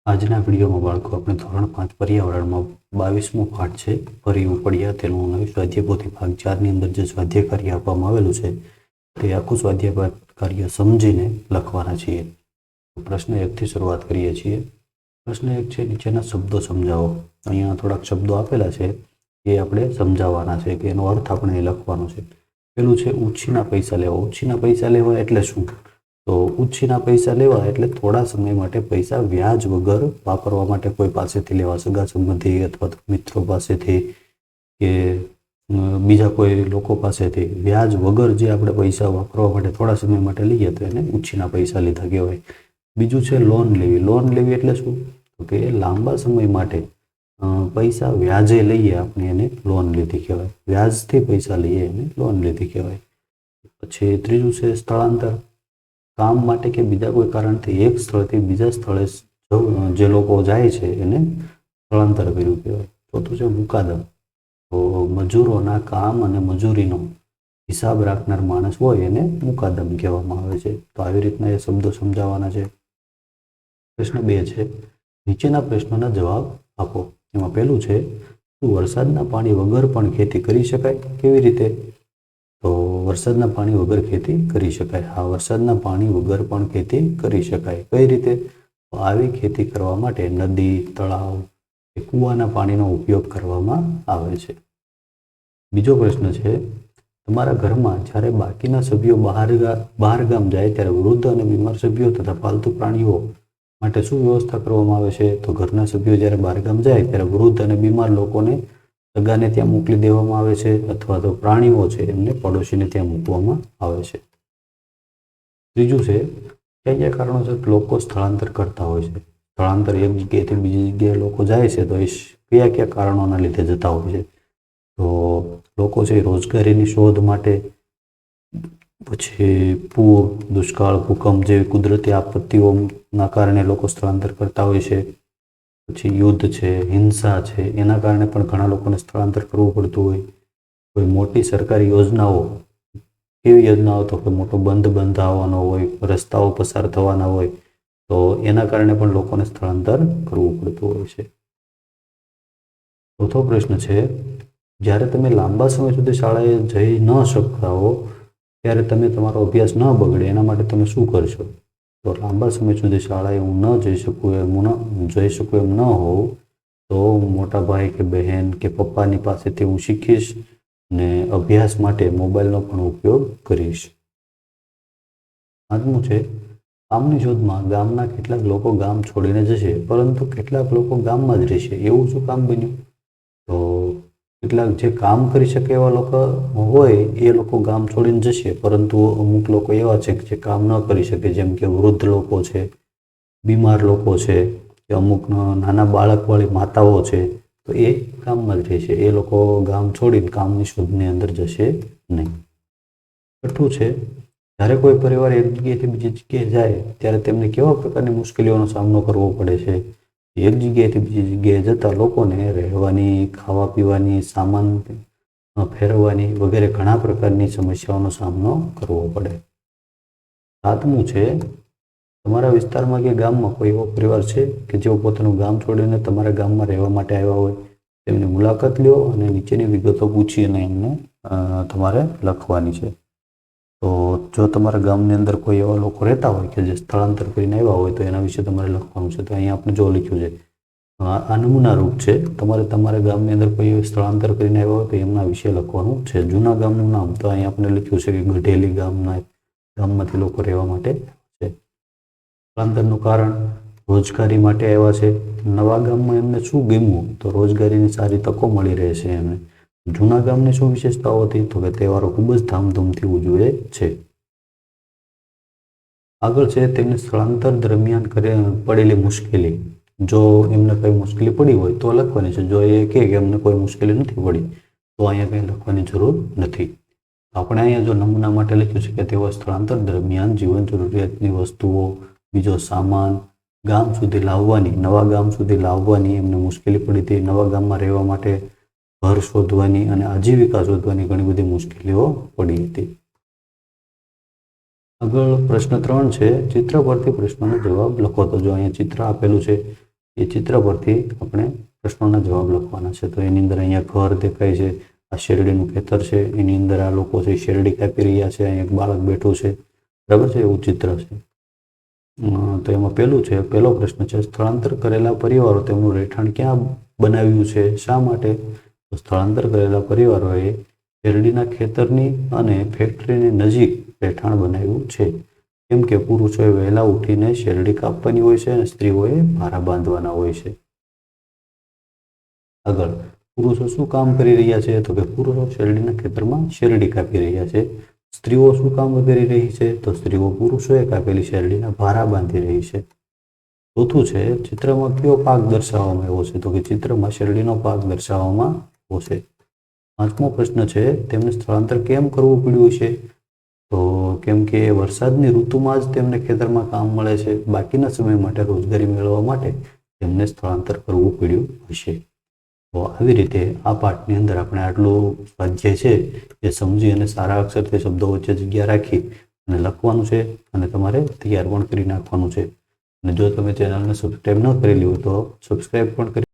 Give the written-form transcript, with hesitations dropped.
આજના વિડીયોમાં બાળકો આપણે ધોરણ 5 પર્યાવરણમાં 22મો પાઠ છે ફરી ઉપડ્યા તેનું નવી સ્વાધ્યાય પોથી ભાગ 4ની અંદર જે સ્વાધ્યાય કાર્ય આપવામાં આવેલું છે તે આખું સ્વાધ્યાય કાર્ય સમજીને લખવાના છીએ. પ્રશ્ન 1 થી શરૂઆત કરીએ છીએ. પ્રશ્ન 1 છે નીચેના શબ્દો સમજાવો. અહીંયા થોડાક શબ્દો આપેલા છે એ આપણે સમજાવવાના છે કે એનો અર્થ આપણે લખવાનો છે. પેલું છે ઉછીના પૈસા લેવા. ઉછીના પૈસા લેવા એટલે શું? તો ઉછીના પૈસા લેવા એટલે થોડા સમય માટે પૈસા વ્યાજ વગર વાપરવા માટે કોઈ પાસેથી લેવા, સગા સંબંધી અથવા તો મિત્રો પાસેથી કે બીજા કોઈ લોકો પાસેથી વ્યાજ વગર જે આપણે પૈસા વાપરવા માટે થોડા સમય માટે લઈએ તો એને ઉછીના પૈસા લીધા કહેવાય. બીજું છે લોન લેવી. લોન લેવી એટલે શું? તો કે લાંબા સમય માટે પૈસા વ્યાજે લઈએ આપણે એને લોન લીધી કહેવાય. વ્યાજથી પૈસા લઈએ એને લોન લીધી કહેવાય. પછી ત્રીજું છે સ્થળાંતર. કામ માટે કે બીજા કોઈ કારણથી એક સ્થળથી બીજા સ્થળે જે લોકો જાય છે એને સ્થળાંતર કર્યું કહેવાય. ચોથું છે મુકાદમ. તો મજૂરોના કામ અને મજૂરીનો હિસાબ રાખનાર માણસ હોય એને મુકાદમ કહેવામાં આવે છે. તો આવી રીતના એ શબ્દો સમજાવવાના છે. પ્રશ્ન 2 છે નીચેના પ્રશ્નોના જવાબ આપો. એમાં પહેલું છે શું વરસાદના પાણી વગર પણ ખેતી કરી શકાય? કેવી રીતે? તો વરસાદના પાણી વગર ખેતી કરી શકાય. હા, વરસાદના પાણી વગર પણ ખેતી કરી શકાય. કઈ રીતે? તો આવી ખેતી કરવા માટે નદી, તળાવ કે કૂવાના પાણીનો ઉપયોગ કરવામાં આવે છે. બીજો પ્રશ્ન છે તમારા ઘરમાં જ્યારે બાકીના સભ્યો બહાર ગામ જાય ત્યારે વૃદ્ધ અને બીમાર સભ્યો તથા પાલતુ પ્રાણીઓ માટે શું વ્યવસ્થા કરવામાં આવે છે? તો ઘરના સભ્યો જ્યારે બહાર ગામ જાય ત્યારે વૃદ્ધ અને બીમાર લોકોને સગાને ત્યાં મોકલી દેવામાં આવે છે અથવા તો પ્રાણીઓ છે એમને પડોશીને ત્યાં મૂકવામાં આવે છે. ત્રીજું છે કયા કયા કારણોસર લોકો સ્થળાંતર કરતા હોય છે? સ્થળાંતર એક જગ્યાએથી બીજી જગ્યાએ લોકો જાય છે તો એ કયા કયા કારણોના લીધે જતા હોય છે? તો લોકો છે રોજગારીની શોધ માટે, પછી પૂર, દુષ્કાળ, ભૂકંપ જેવી કુદરતી આપત્તિઓના કારણે લોકો સ્થળાંતર કરતા હોય છે. પછી યુદ્ધ છે, હિંસા છે, એના કારણે પણ ઘણા લોકોને સ્થળાંતર કરવું પડતું હોય. કોઈ મોટી સરકારી યોજનાઓ, કેવી યોજનાઓ? તો કોઈ મોટો બંધ બંધાવવાનો હોય, રસ્તાઓ પસાર થવાના હોય તો એના કારણે પણ લોકોને સ્થળાંતર કરવું પડતું હોય છે. ચોથો પ્રશ્ન છે જ્યારે તમે લાંબા સમય સુધી શાળાએ જઈ ન શકતા હો ત્યારે તમે તમારો અભ્યાસ ન બગડે એના માટે તમે શું કરશો? તો લાંબા સમય સુધી શાળાએ હું ન જઈ શકું એમ ન હોઉં તો મોટા ભાઈ કે બહેન કે પપ્પાની પાસેથી હું શીખીશ ને અભ્યાસ માટે મોબાઈલનો પણ ઉપયોગ કરીશ. 5મું છે કામની શોધમાં ગામના કેટલાક લોકો ગામ છોડીને જશે પરંતુ કેટલાક લોકો ગામમાં જ રહેશે. એવું શું કામ બન્યું? તો કેટલાક જે કામ કરી શકે એવા લોકો હોય એ લોકો ગામ છોડીને જશે પરંતુ અમુક લોકો એવા છે કે જે કામ ન કરી શકે, જેમ કે વૃદ્ધ લોકો છે, બીમાર લોકો છે કે અમુક નાના બાળકવાળી માતાઓ છે તો એ ગામમાં જ રહેશે. એ લોકો ગામ છોડીને કામની શોધની અંદર જશે નહીં. 6થું છે જ્યારે કોઈ પરિવાર એક જગ્યાએથી બીજી જગ્યાએ જાય ત્યારે તેમને કેવા પ્રકારની મુશ્કેલીઓનો સામનો કરવો પડે છે? એક જગ્યાએથી બીજી જગ્યાએ જતા લોકોને રહેવાની, ખાવા પીવાની, સામાન ફેરવવાની વગેરે ઘણા પ્રકારની સમસ્યાઓનો સામનો કરવો પડે. 7મું છે તમારા વિસ્તારમાં કે ગામમાં કોઈ એવો પરિવાર છે કે જેઓ પોતાનું ગામ છોડીને તમારા ગામમાં રહેવા માટે આવ્યા હોય? તેમની મુલાકાત લ્યો અને નીચેની વિગતો પૂછી અને એમને તમારે લખવાની છે. તો જો તમારા ગામની અંદર કોઈ એવા લોકો રહેતા હોય કે જે સ્થળાંતર કરીને આવ્યા હોય તો એના વિશે તમારે લખવાનું છે. તો અહીંયા આપણે જો લખ્યું છે આ નમૂના રૂપ છે. તમારે તમારા ગામની અંદર કોઈ સ્થળાંતર કરીને આવ્યા હોય તો એમના વિશે લખવાનું છે. જૂના ગામનું નામ તો અહીંયા આપણે લખ્યું છે કે ગઢેલી ગામમાંથી લોકો રહેવા માટે છે. સ્થળાંતરનું કારણ રોજગારી માટે આવ્યા છે. નવા ગામમાં એમને શું ગમ્યું? તો રોજગારીની સારી તકો મળી રહે છે એમને. જૂના ગામની શું વિશેષતાઓ હતી? તો કે તહેવારો ખૂબ જ ધામધૂમથી ઉજવે છે. આગળ છે તેમને સ્થળાંતર દરમિયાન પડેલી મુશ્કેલી. જો એમને કંઈ મુશ્કેલી પડી હોય તો લખવાની છે. જો એ કહે કે એમને કોઈ મુશ્કેલી નથી પડી તો અહીંયા કંઈ લખવાની જરૂર નથી. આપણે અહીંયા જો નમૂના માટે લખ્યું છે કે તેઓ સ્થળાંતર દરમિયાન જીવન જરૂરિયાતની વસ્તુઓ, બીજો સામાન ગામ સુધી લાવવાની, નવા ગામ સુધી લાવવાની એમને મુશ્કેલી પડી હતી. નવા ગામમાં રહેવા માટે ઘર શોધવાની અને આજીવિકા શોધવાની ઘણી બધી મુશ્કેલીઓ પડી હતી. આગળ પ્રશ્ન 3 છે ચિત્ર પરથી પ્રશ્નનો જવાબ લખો. તો જો અહીંયા ચિત્ર આપેલું છે એ ચિત્ર પરથી આપણે પ્રશ્નોના જવાબ લખવાના છે. તો એની અંદર અહીંયા ઘર દેખાય છે, આ શેરડીનું ખેતર છે, એની અંદર આ લોકો છે શેરડી કાપી રહ્યા છે, અહીંયા એક બાળક બેઠું છે, બરાબર છે, એવું ચિત્ર છે. તો એમાં પહેલો પ્રશ્ન છે, સ્થળાંતર કરેલા પરિવારો તેમનું રહેઠાણ ક્યાં બનાવ્યું છે, શા માટે? તો સ્થળાંતર કરેલા પરિવારોએ શેરડીના ખેતરની અને ફેક્ટરીની નજીક રહેઠાણ બનાવ્યું છે. કેમ કે પુરુષોએ વહેલા ઉઠીને શેરડી કાપવાની હોય છે અને સ્ત્રીઓએ ભારા બાંધવાના હોય છે. આગળ, પુરુષો શું કામ કરી રહ્યા છે? તો કે પુરુષો શેરડીના ખેતરમાં શેરડી કાપી રહ્યા છે. સ્ત્રીઓ શું કામ કરી રહી છે? તો સ્ત્રીઓ પુરુષોએ કાપેલી શેરડીના ભારા બાંધી રહી છે. ચોથું છે, ચિત્રમાં કયો પાક દર્શાવવામાં આવ્યો છે? તો કે ચિત્રમાં શેરડીનો પાક દર્શાવવામાં આવ્યો છે. પાંચમો પ્રશ્ન છે, તેમને સ્થળાંતર કેમ કરવું પડ્યું છે? તો કેમ કે વરસાદની ઋતુમાં જ તેમને ખેતરમાં કામ મળે છે, બાકીના સમય માટે રોજગારી મેળવવા માટે તેમને સ્થળાંતર કરવું પડ્યું હશે. તો આવી રીતે આ પાઠની અંદર આપણે આટલું સ્વાધ્યાય છે એ સમજી અને સારા અક્ષરથી શબ્દો વચ્ચે જગ્યા રાખી અને લખવાનું છે અને તમારે તૈયાર પણ કરી નાખવાનું છે. અને જો તમે ચેનલને સબસ્ક્રાઈબ ન કરેલી હોય તો સબસ્ક્રાઈબ પણ કરી